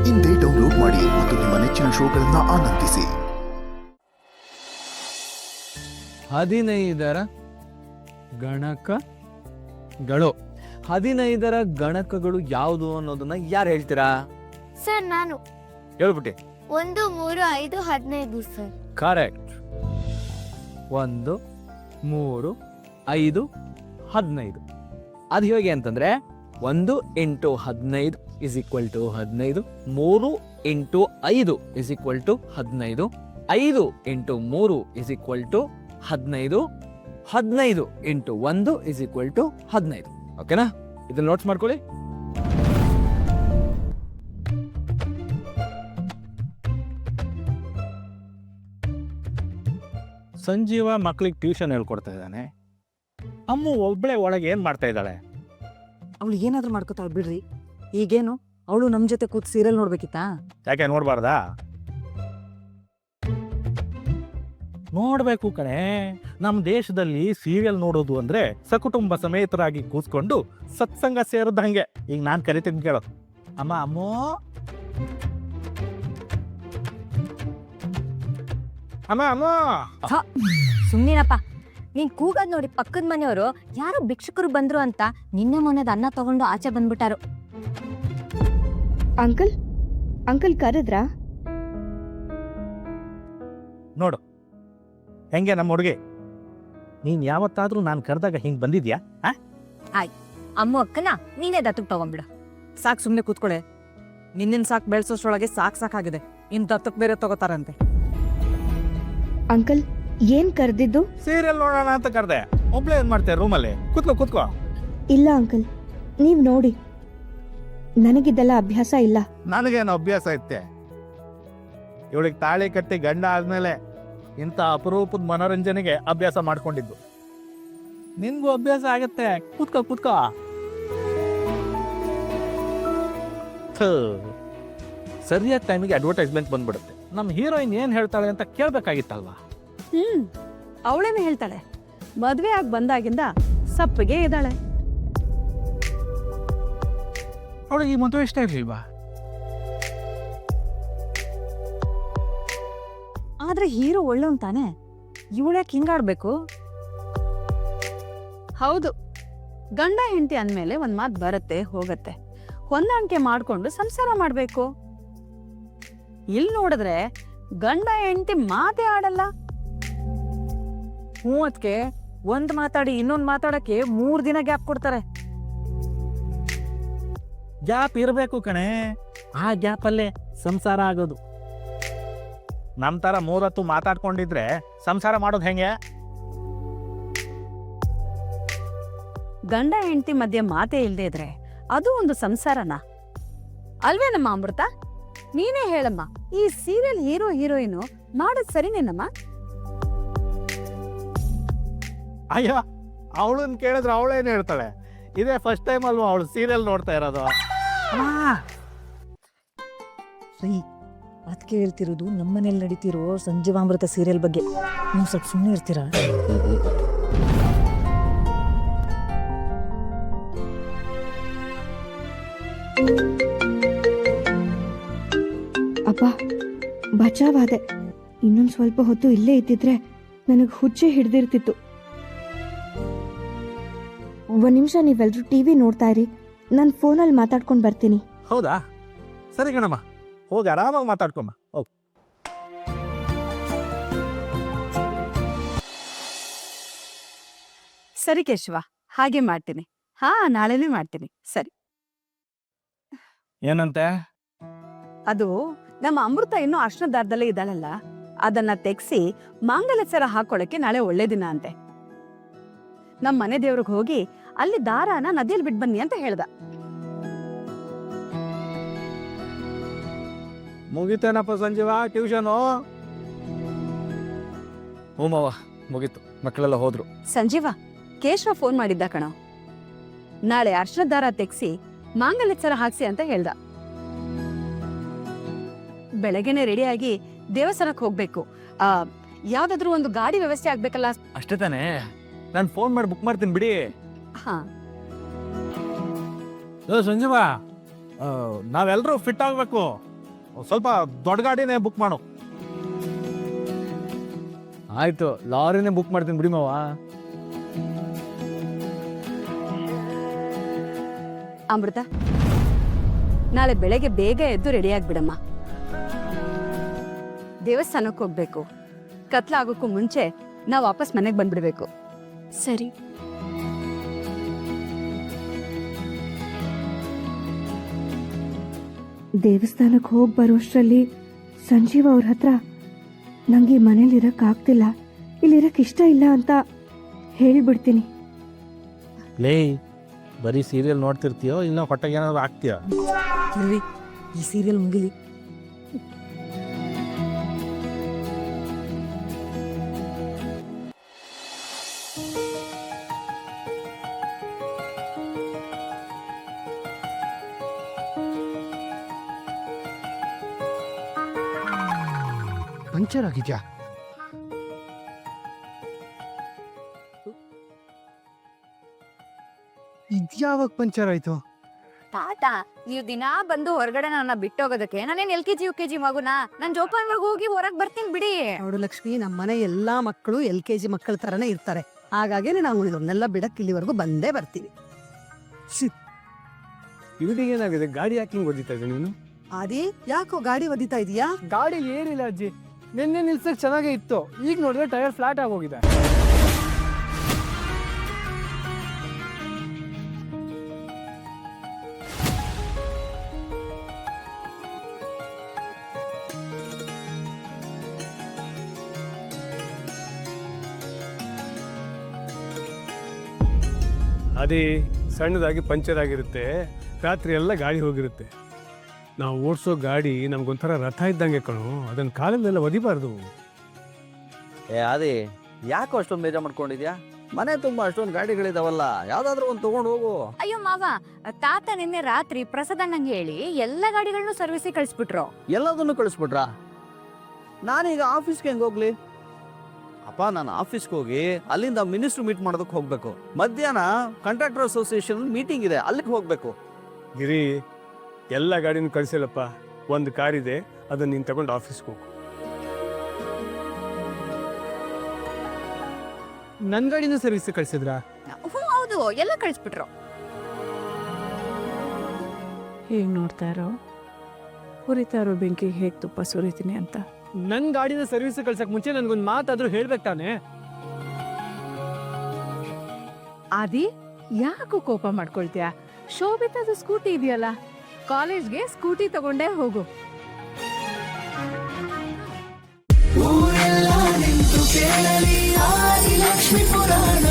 ಇಂದೇ ಡೌನ್ಲೋಡ್ ಮಾಡಿ ಮತ್ತು ನಿಮ್ಮ ನೆಚ್ಚಿನ ಶೋಗಳನ್ನ ಆನಂದಿಸಿ. 15 ಗಣಕಗಳು. 15 ಗಣಕಗಳು ಯಾವುದು ಅನ್ನೋದನ್ನ ಯಾರು ಹೇಳ್ತೀರಾ? ಸರ್ ನಾನು ಹೇಳ್ಬಿಟ್ಟಿ. 1, 3, 5, 15 ಸರ್. ಕರೆಕ್ಟ್. 1, 3, 5, 15. ಅದು ಹೇಗೆ ಅಂತಂದ್ರೆ 1 × 15 = 15, 3 × 5 = 15, 5 × 3 = 15, 15 × 1 = 15. ಓಕೆನಾ? ಇದನ್ನ ನೋಟ್ಸ್ ಮಾಡ್ಕೊಳ್ಳಿ. ಸಂಜೀವ ಮಕ್ಳಿಗೆ ಟ್ಯೂಷನ್ ಹೇಳ್ಕೊಡ್ತಾ ಇದ್ದಾನೆ. ಅಮ್ಮ ಒಬ್ಬಳೆ ಒಳಗೆ ಏನು ಮಾಡ್ತಾ ಇದ್ದಾಳೆ? ಅವಳು ಏನಾದ್ರೂ ಮಾಡ್ಕೋತಾಳ ಬಿಡ್ರಿ. ಈಗೇನು ಅವಳು ನಮ್ ಜೊತೆ ಕೂತ್ ಸೀರಿಯಲ್ ನೋಡ್ಬೇಕಿತ್ತಾ? ಯಾಕೆ ನೋಡ್ಬಾರ್ದಾ? ನೋಡ್ಬೇಕು ಕಣೆ. ನಮ್ಮ ದೇಶದಲ್ಲಿ ಸೀರಿಯಲ್ ನೋಡೋದು ಅಂದ್ರೆ ಸಕುಟುಂಬ ಸಮೇತರಾಗಿ ಕೂತ್ಕೊಂಡು ಸತ್ಸಂಗ ಸೇರಿದಂಗೆ. ಈಗ ನಾನು ಕರಿತೀನಿ ಕೇಳೋ. ಅಮ್ಮ ಅಮ್ಮೋ, ಅಮ್ಮ ಅಮ್ಮೋ. ಸುಮ್ನಿರಪ್ಪ. ನೀನ್ ಕೂಗದ್ ನೋಡಿ ಪಕ್ಕದ ಮನೆಯವರು ಯಾರೋ ಭಿಕ್ಷುಕರು ಬಂದ್ರು ಅಂತ ನಿನ್ನೆ ಮೊನ್ನೆದ ಅನ್ನ ತಗೊಂಡು ಆಚೆ ಬಂದ್ಬಿಟ್ಟಾರು. Uncle uncle ಕರೆದ್ರಾ? ನೋಡು ಹೆಂಗೆ ನಮ್ಮ ಹುಡುಗಿ. ನೀನ್ ಯಾವತ್ತಾದ್ರೂ ನಾನು ಕರೆದಾಗ ಹಿಂಗ್ ಬಂದಿದ್ಯಾ? ಅಮ್ಮ ಅಕ್ಕನ ನೀನೇ ದತ್ತಕ್ ತಗೊಂಡ್ಬಿಡು. ಸಾಕ್ ಸುಮ್ನೆ ಕೂತ್ಕೊಳೆ. ನಿನ್ನಿನ್ ಸಾಕ್ ಬೆಳ್ಸೋಷ್ರೊಳಗೆ ಸಾಕಾಗಿದೆ. ಇನ್ ದತ್ತಕ್ ಬೇರೆ ತಗೋತಾರಂತೆ. ಅಂಕಲ್ ಏನ್ ಕರೆದಿದ್ದು? ಸೀರಿಯಲ್ ನೋಡೋಣ ಅಂತ ಕರೆದೆ. ಒಬ್ಳೆ ಏನ್ ಮಾಡ್ತೆ ರೂಮಲ್ಲಿ? ಕೂತ್ಕೋ. ಇಲ್ಲ ಅಂಕಲ್, ನೀವ್ ನೋಡಿ, ನನಗಿದ್ದೆಲ್ಲ ಅಭ್ಯಾಸ ಇಲ್ಲ. ನನಗೇನು ಅಭ್ಯಾಸ ಐತೆ? ಇವಳಿಗೆ ತಾಳಿ ಕಟ್ಟಿ ಗಂಡ ಆದ್ಮೇಲೆ ಇಂಥ ಅಪರೂಪದ ಮನೋರಂಜನೆಗೆ ಅಭ್ಯಾಸ ಮಾಡ್ಕೊಂಡಿದ್ದು. ನಿನ್ಗೂ ಅಭ್ಯಾಸ ಆಗತ್ತೆ. ಕೂತ್ಕೋ. ಸರಿಯಾದ ಟೈಮಿಗೆ ಅಡ್ವರ್ಟೈಸ್ಮೆಂಟ್ ಬಂದ್ಬಿಡುತ್ತೆ. ನಮ್ಮ ಹೀರೋಯಿನ್ ಏನ್ ಹೇಳ್ತಾಳೆ ಅಂತ ಕೇಳ್ಬೇಕಾಗಿತ್ತಲ್ವಾ? ಅವಳೇನು ಹೇಳ್ತಾಳೆ? ಮದ್ವೆ ಆಗಿ ಬಂದಾಗಿಂದ ಸಪ್ಪಗೆ ಇದ್ದಾಳೆ. ಅವಳಿಗೆ ಈ ಮದುವೆ ಇಷ್ಟ ಇರ್ಲಿಲ್ವಾ? ಆದ್ರೆ ಹೀರೋ ಒಳ್ಳೆವನ್ ತಾನೆ. ಇವಳ್ಯಾಕೆ ಹಿಂಗಾಡ್ಬೇಕು? ಹೌದು, ಗಂಡ ಹೆಂಡತಿ ಅಂದ್ಮೇಲೆ ಒಂದ್ ಮಾತು ಬರುತ್ತೆ ಹೋಗತ್ತೆ. ಹೊಂದಾಣಿಕೆ ಮಾಡ್ಕೊಂಡು ಸಂಸಾರ ಮಾಡ್ಬೇಕು. ಇಲ್ಲಿ ನೋಡಿದ್ರೆ ಗಂಡ ಹೆಂಡತಿ ಮಾತೇ ಆಡಲ್ಲ. ಅದಕ್ಕೆ ಒಂದ್ ಮಾತಾಡಿ ಇನ್ನೊಂದ್ ಮಾತಾಡಕ್ಕೆ 3 ದಿನ ಗ್ಯಾಪ್ ಕೊಡ್ತಾರೆ. ಗ್ಯಾಪ್ ಇರಬೇಕು ಕಣೆ. ಆ ಗ್ಯಾಪಲ್ಲೇ ಸಂಸಾರ ಆಗೋದು. ನಮ್ ತರ 3 ಹೊತ್ತು ಮಾತಾಡ್ಕೊಂಡಿದ್ರೆ ಸಂಸಾರ ಮಾಡೋದು ಹೆಂಗೆ? ಗಂಡ ಹೆಂಡತಿ ಮಧ್ಯೆ ಮಾತೇ ಇಲ್ದೇ ಇದ್ರೆ ಅದು ಒಂದು ಸಂಸಾರನ ಅಲ್ವೇ ನಮ್ಮ ಅಮೃತ? ನೀನೇ ಹೇಳಮ್ಮ, ಈ ಸೀರಿಯಲ್ ಹೀರೋ ಹೀರೋಯಿನು ಮಾಡೋದ್ ಸರಿನೇನಮ್ಮ? ಅಯ್ಯೋ, ಅವಳನ್ನ ಕೇಳಿದ್ರೆ ಅವಳೇನು ಹೇಳ್ತಾಳೆ? ಇದೇ ಫಸ್ಟ್ ಟೈಮ್ ಅಲ್ವಾ ಅವಳು ಸೀರಿಯಲ್ ನೋಡ್ತಾ ಇರೋದು. ಅದಕ್ಕೆ ಹೇಳ್ತಿರೋದು ನಮ್ಮನೇಲಿ ನಡೀತಿರೋ ಸಂಜೀವಾಮೃತ ಸೀರಿಯಲ್ ಬಗ್ಗೆ. ನೀವು ಸ್ವಲ್ಪ ಸುಮ್ಮನೆ ಇರ್ತೀರಾ? ಅಪ್ಪ, ಬಚಾವಾದೆ. ಇನ್ನೊಂದು ಸ್ವಲ್ಪ ಹೊತ್ತು ಇಲ್ಲೇ ಇದ್ದಿದ್ರೆ ನನಗೆ ಹುಚ್ಚೆ ಹಿಡ್ದಿರ್ತಿತ್ತು. 1 ನಿಮಿಷ ನೀವೆಲ್ಲರೂ ಟಿವಿ ನೋಡ್ತಾ ಇರಿ, ನಾನು ಫೋನಲ್ಲಿ ಮಾತಾಡ್ಕೊಂಡು ಬರ್ತೀನಿ. ಹೌದಾ? ಸರಿ ಕಣಮ್ಮ, ಹೋಗಿ ಆರಾಮಾಗಿ ಮಾತಾಡ್ಕೊಮ್ಮ. ಹೋಗಿ. ಸರಿ ಕೇಶವ, ಹಾಗೆ ಮಾಡ್ತೀನಿ. ನಾಳೆನೇ ಮಾಡ್ತೀನಿ. ಸರಿ. ಏನಂತೆ? ಅದು ನಮ್ಮ ಅಮೃತ ಇನ್ನೂ ಅರ್ಶನ ದಾರದಲ್ಲೇ ಇದ್ದಾಳಲ್ಲ, ಅದನ್ನ ತೆಗ್ಸಿ ಮಾಂಗಲ್ಯ ಸರ ಹಾಕೊಳಕ್ಕೆ ನಾಳೆ ಒಳ್ಳೆ ದಿನ ಅಂತೆ. ನಮ್ಮ ಮನೆ ದೇವ್ರಿಗೆ ಹೋಗಿ ಅಲ್ಲಿ ದಾರಾನ ನದಿಯಲ್ಲಿ ಬಿಟ್ಟು ಬನ್ನಿ ಅಂತ ಹೇಳ್ದ. ಮುಗಿತೇನಪ್ಪ ಸಂಜೀವ ಟ್ಯೂಷನು? ಹ್ಞೂ ಮಾವ, ಮುಗೀತು. ಮಕ್ಕಳೆಲ್ಲ ಹೋದ್ರು. ಸಂಜೀವ, ಕೇಶವ ಫೋನ್ ಮಾಡಿದ್ದ ಕಣೋ. ನಾಳೆ ಅರ್ಶನ ದಾರ ತೆಗ್ಸಿ ಮಾಂಗಲ್ಯ ಸರ ಹಾಕ್ಸಿ ಅಂತ ಹೇಳ್ದ. ಬೆಳಗ್ಗೆನೆ ರೆಡಿಯಾಗಿ ದೇವಸ್ಥಾನಕ್ಕೆ ಹೋಗ್ಬೇಕು. ಯಾವ್ದಾದ್ರು ಒಂದು ಗಾಡಿ ವ್ಯವಸ್ಥೆ ಆಗ್ಬೇಕಲ್ಲ? ಅಷ್ಟೇ ತಾನೇ, ನಾನು ಫೋನ್ ಮಾಡಿ ಬುಕ್ ಮಾಡ್ತೀನಿ ಬಿಡಿ. ಹಾ. ಸಂಜೀವ, ನಾವೆಲ್ಲರೂ ಫಿಟ್ ಆಗ್ಬೇಕು. ಸ್ವಲ್ಪ ದೊಡ್ಡ ಗಾಡಿನೇ ಬುಕ್ ಮಾಡು. ಆಯ್ತು, ಲಾರಿನೇ ಬುಕ್ ಮಾಡ್ತೀನಿ ಬಿಡಿ ಮಾವ. ಅಮೃತ, ನಾಳೆ ಬೆಳಗ್ಗೆ ಬೇಗ ಎದ್ದು ರೆಡಿ ಆಗ್ಬಿಡಮ್ಮ. ದೇವಸ್ಥಾನಕ್ಕೆ ಹೋಗ್ಬೇಕು. ಕತ್ಲಾಗೋಕ್ಕೂ ಮುಂಚೆ ನಾವು ವಾಪಸ್ ಮನೆಗೆ ಬಂದ್ಬಿಡ್ಬೇಕು. ಸರಿ. ದೇವಸ್ಥಾನಕ್ಕೆ ಹೋಗಿ ಬರೋಷ್ಟರಲ್ಲಿ ಸಂಜೀವ್ ಅವ್ರ ಹತ್ರ ನಂಗೆ ಈ ಮನೇಲಿರಕ್ ಆಗ್ತಿಲ್ಲ, ಇಲ್ಲಿರಕ್ ಇಷ್ಟ ಇಲ್ಲ ಅಂತ ಹೇಳ್ಬಿಡ್ತೀನಿ. ಲೇ, ಬರೀ ಸೀರಿಯಲ್ ನೋಡ್ತಿರ್ತೀಯೋ ಇಲ್ಲ ಹೊಟ್ಟೆಗೆ ಏನಾದ್ರು ಆಗ್ತೀಯೋ? ಈ ಸೀರಿಯಲ್ ಮುಗಿಲಿ. ಪಂಚರ್ ಆಗಿದ್ಯಾ? ಇದ್ಯಾವಾಗ ಪಂಚರ್ ಆಯ್ತು? ತಾತ, ನೀವು ದಿನಾ ಬಂದು ಹೊರಗಡೆ ನನ್ನ ಬಿಟ್ಟೋಗೋದಕ್ಕೆ ನಾನೇನ್ LKG UKG ಮಗುನಾ? ನಾನ್ ಜೋಪಾನವಾಗಿ ಹೋಗಿ ಹೊರಗ್ ಬರ್ತೀನಿ ಬಿಡಿ. ನೋಡು ಲಕ್ಷ್ಮಿ, ನಮ್ಮ ಮನೆ ಎಲ್ಲಾ ಮಕ್ಕಳು LKG ಮಕ್ಕಳ ತರನೇ ಇರ್ತಾರೆ. ಹಾಗಾಗಿ ನಾವು ಇವ್ರನ್ನೆಲ್ಲ ಬಿಡಕ್ ಇಲ್ಲಿವರೆಗೂ ಬಂದೇ ಬರ್ತೀವಿ. ಇವನಿಗೆ ಏನಾಗಿದೆ? ಗಾಡಿ ಯಾಕೆ ಹಿಂಗ್ ಓದಿತಾ ಇದ್ದೆ ನೀನು? ಅದೇ ಯಾಕೋ ಗಾಡಿ ಒದಿತಾ ಇದೀಯಾ? ಗಾಡಿ ಏನಿಲ್ಲ ಅಜ್ಜಿ, ನಿನ್ನೆ ನಿಲ್ಸಕ್ ಚೆನ್ನಾಗೇ ಇತ್ತು, ಈಗ ನೋಡಿದ್ರೆ ಟೈರ್ ಫ್ಲಾಟ್ ಆಗೋಗಿದೆ. ಅದೇ ಸಣ್ಣದಾಗಿ ಪಂಚರ್ ಆಗಿರುತ್ತೆ, ರಾತ್ರಿ ಎಲ್ಲ ಗಾಡಿ ಹೋಗಿರುತ್ತೆ. ನಾವು ಓಡಿಸೋ ಗಾಡಿ ನಮ್ಗೊಂಥರ ರಥ ಇದ್ದಂಗೆ ಕಣೋ, ಅದನ್ನ ಕಾಲಲ್ಲೆಲ್ಲ ಒದಿಬಾರ್ದು. ಅದೇ ಯಾಕೋ ಅಷ್ಟೊಂದು ಬೇಜಾರು ಮಾಡ್ಕೊಂಡಿದ್ಯಾ? ಮನೆ ತುಂಬಾ ಅಷ್ಟೊಂದು ಗಾಡಿಗಳಿದಾವಲ್ಲ, ಯಾವ್ದಾದ್ರು ಒಂದು ತಗೊಂಡು ಹೋಗು. ಅಯ್ಯೋ ಮಾವ, ತಾತ ನಿನ್ನೆ ರಾತ್ರಿ ಪ್ರಸಾದಣ್ಣಂಗೆ ಹೇಳಿ ಎಲ್ಲ ಗಾಡಿಗಳನ್ನು ಸರ್ವಿಸಿಗೆ ಕಳಿಸ್ಬಿಟ್ರು. ಎಲ್ಲದನ್ನು ಕಳಿಸ್ಬಿಟ್ರಾ? ನಾನೀಗ ಆಫೀಸ್ಗೆ ಹೆಂಗೆ ಹೋಗ್ಲಿ? ಅಪ್ಪ, ನಾನು ಆಫೀಸ್ಗೆ ಹೋಗಿ ಅಲ್ಲಿಂದ ಮಿನಿಸ್ಟ್ರು ಮೀಟ್ ಮಾಡೋದಕ್ಕೆ ಹೋಗ್ಬೇಕು. ಮಧ್ಯಾಹ್ನ ಕಾಂಟ್ರಾಕ್ಟರ್ ಅಸೋಸಿಯೇಷನ್ ಮೀಟಿಂಗ್ ಇದೆ, ಅಲ್ಲಿಗೆ ಹೋಗ್ಬೇಕು. ಗಿರಿ, ಎಲ್ಲ ಗಾಡಿನೂ ಕಳಿಸಿಲ್ಲಪ್ಪ, ಒಂದು ಕಾರ್ ಇದೆ, ಅದನ್ನ ನೀನು ತಗೊಂಡು ಆಫೀಸ್ಗೆ ಹೋಗು. ನನ್ ಗಾಡಿನ ಸರ್ವಿಸ್ ಕಳ್ಸಿದ್ರಾ? ಹೌದು, ಎಲ್ಲ ಕಳಿಸ್ಬಿಟ್ರು. ಹೇಗೆ ನೋಡ್ತಾ ಇರೋ, ಉರಿತಾ ಇರೋ ಬೆಂಕಿಗೆ ಹೇಗೆ ತುಪ್ಪ ಸುರಿತೀನಿ ಅಂತ. ನನ್ ಗಾಡಿನ ಸರ್ವಿಸ್ ಕಳ್ಸಕ್ ಮುಂಚೆ ನನ್ಗೊಂದ್ ಮಾತಾದ್ರೂ ಹೇಳ್ಬೇಕು ತಾನೆ. ಆದಿ, ಯಾಕೋ ಕೋಪ ಮಾಡ್ಕೊಳ್ತೀಯ? ಶೋಭಿತದ ಸ್ಕೂಟಿ ಇದೆಯಲ್ಲ, ಕಾಲೇಜ್ಗೆ ಸ್ಕೂಟಿ ತಗೊಂಡೇ ಹೋಗು. ಊರೆಲ್ಲ ನಿಂತು ಕೇಳಲಿ ಆದಿಲಕ್ಷ್ಮಿ ಪುರಾಣ.